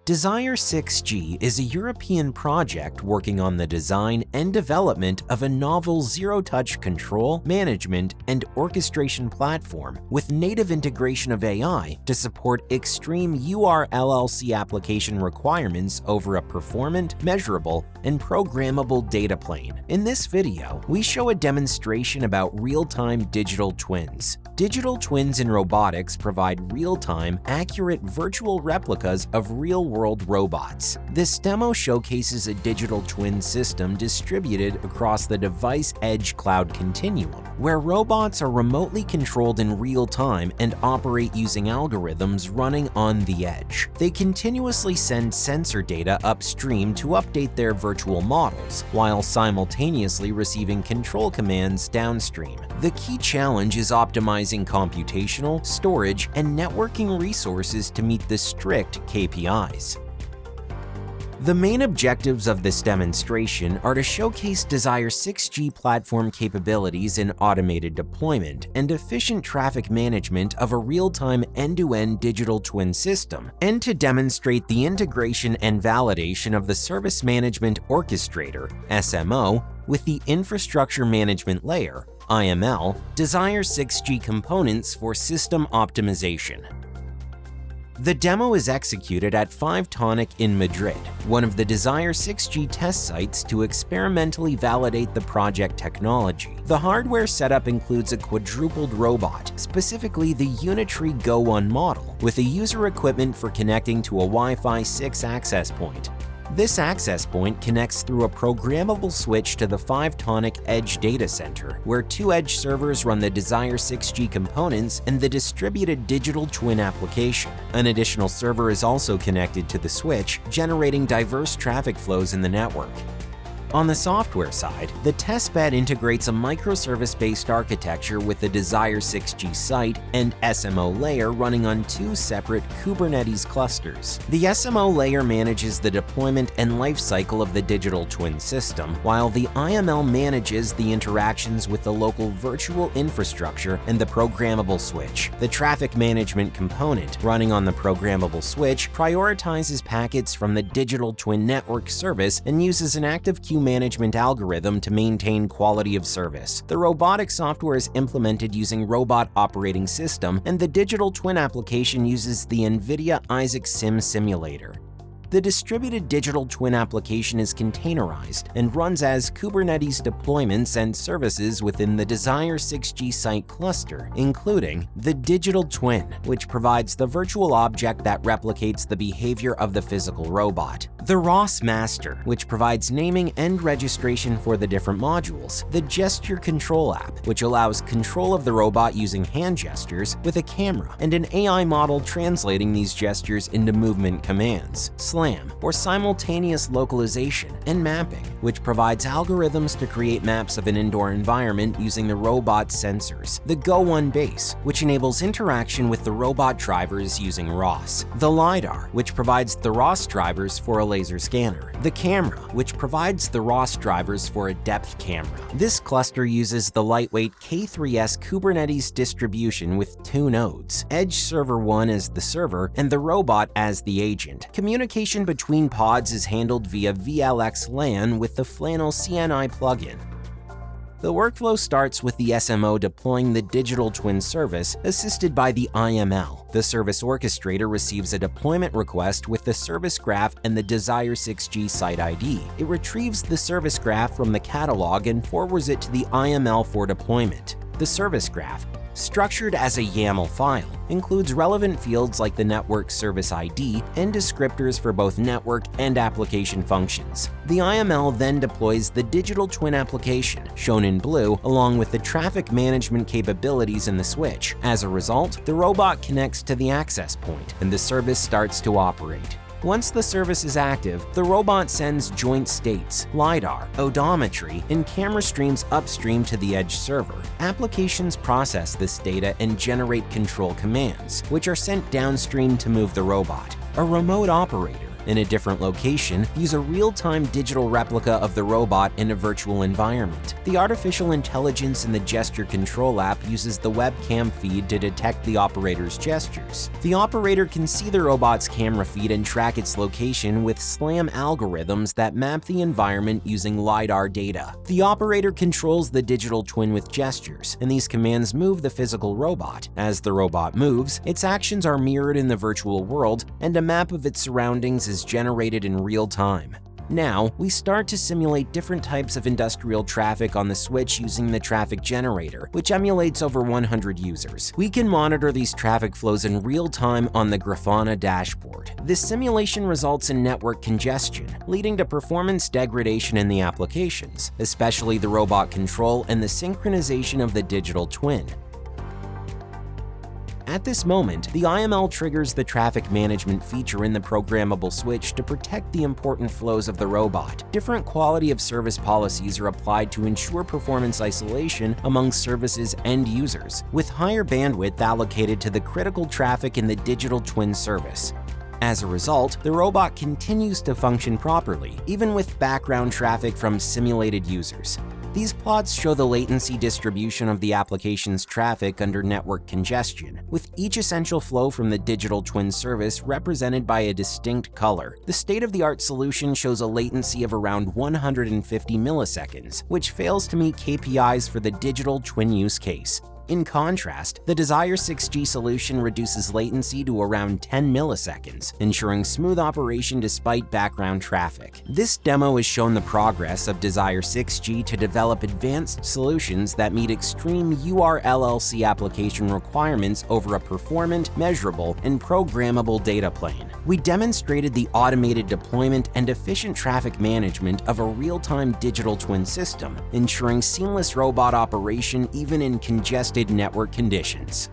Desire 6G is a European project working on the design and development of a novel zero-touch control, management, and orchestration platform with native integration of AI to support extreme URLLC application requirements over a performant, measurable, and programmable data plane. In this video, we show a demonstration about real-time digital twins. Digital twins in robotics provide real-time, accurate virtual replicas of real-world robots. This demo showcases a digital twin system distributed across the device edge cloud continuum, where robots are remotely controlled in real time and operate using algorithms running on the edge. They continuously send sensor data upstream to update their virtual models, while simultaneously receiving control commands downstream. The key challenge is optimizing computational, storage, and networking resources to meet the strict KPIs. The main objectives of this demonstration are to showcase Desire 6G platform capabilities in automated deployment and efficient traffic management of a real-time end-to-end digital twin system, and to demonstrate the integration and validation of the Service Management Orchestrator (SMO) with the Infrastructure Management Layer (IML) Desire 6G components for system optimization. The demo is executed at 5tonic in Madrid, one of the Desire 6G test sites to experimentally validate the project technology. The hardware setup includes a quadrupled robot, specifically the Unitree Go1 model, with a user equipment for connecting to a Wi-Fi 6 access point. This access point connects through a programmable switch to the 5tonic Edge data center, where two edge servers run the Desire 6G components and the distributed digital twin application. An additional server is also connected to the switch, generating diverse traffic flows in the network. On the software side, the testbed integrates a microservice-based architecture with the Desire 6G site and SMO layer running on two separate Kubernetes clusters. The SMO layer manages the deployment and lifecycle of the digital twin system, while the IML manages the interactions with the local virtual infrastructure and the programmable switch. The traffic management component, running on the programmable switch, prioritizes packets from the digital twin network service and uses an active queue management algorithm to maintain quality of service. The robotic software is implemented using Robot Operating System, and the digital twin application uses the NVIDIA Isaac Sim simulator. The distributed digital twin application is containerized and runs as Kubernetes deployments and services within the Desire 6G site cluster, including the digital twin, which provides the virtual object that replicates the behavior of the physical robot, the ROS master, which provides naming and registration for the different modules, the gesture control app, which allows control of the robot using hand gestures with a camera, and an AI model translating these gestures into movement commands, SLAM, or simultaneous localization, and mapping, which provides algorithms to create maps of an indoor environment using the robot's sensors, the Go1 base, which enables interaction with the robot drivers using ROS, the LiDAR, which provides the ROS drivers for a laser scanner, the camera, which provides the ROS drivers for a depth camera. This cluster uses the lightweight K3s Kubernetes distribution with two nodes, Edge Server 1 as the server and the robot as the agent. Communication between pods is handled via VLX LAN with the Flannel CNI plugin. The workflow starts with the SMO deploying the digital twin service, assisted by the IML. The service orchestrator receives a deployment request with the service graph and the Desire 6G site ID. It retrieves the service graph from the catalog and forwards it to the IML for deployment. The service graph, structured as a YAML file, includes relevant fields like the network service ID and descriptors for both network and application functions. The IML then deploys the digital twin application, shown in blue, along with the traffic management capabilities in the switch. As a result, the robot connects to the access point, and the service starts to operate. Once the service is active, the robot sends joint states, LiDAR, odometry, and camera streams upstream to the Edge server. Applications process this data and generate control commands, which are sent downstream to move the robot. A remote operator, in a different location, use a real-time digital replica of the robot in a virtual environment. The artificial intelligence in the gesture control app uses the webcam feed to detect the operator's gestures. The operator can see the robot's camera feed and track its location with SLAM algorithms that map the environment using LiDAR data. The operator controls the digital twin with gestures, and these commands move the physical robot. As the robot moves, its actions are mirrored in the virtual world, and a map of its surroundings is generated in real time. Now, we start to simulate different types of industrial traffic on the switch using the traffic generator, which emulates over 100 users. We can monitor these traffic flows in real time on the Grafana dashboard. This simulation results in network congestion, leading to performance degradation in the applications, especially the robot control and the synchronization of the digital twin. At this moment, the IML triggers the traffic management feature in the programmable switch to protect the important flows of the robot. Different quality of service policies are applied to ensure performance isolation among services and users, with higher bandwidth allocated to the critical traffic in the digital twin service. As a result, the robot continues to function properly, even with background traffic from simulated users. These plots show the latency distribution of the application's traffic under network congestion, with each essential flow from the digital twin service represented by a distinct color. The state-of-the-art solution shows a latency of around 150 milliseconds, which fails to meet KPIs for the digital twin use case. In contrast, the Desire 6G solution reduces latency to around 10 milliseconds, ensuring smooth operation despite background traffic. This demo has shown the progress of Desire 6G to develop advanced solutions that meet extreme URLLC application requirements over a performant, measurable, and programmable data plane. We demonstrated the automated deployment and efficient traffic management of a real-time digital twin system, ensuring seamless robot operation even in congested network conditions.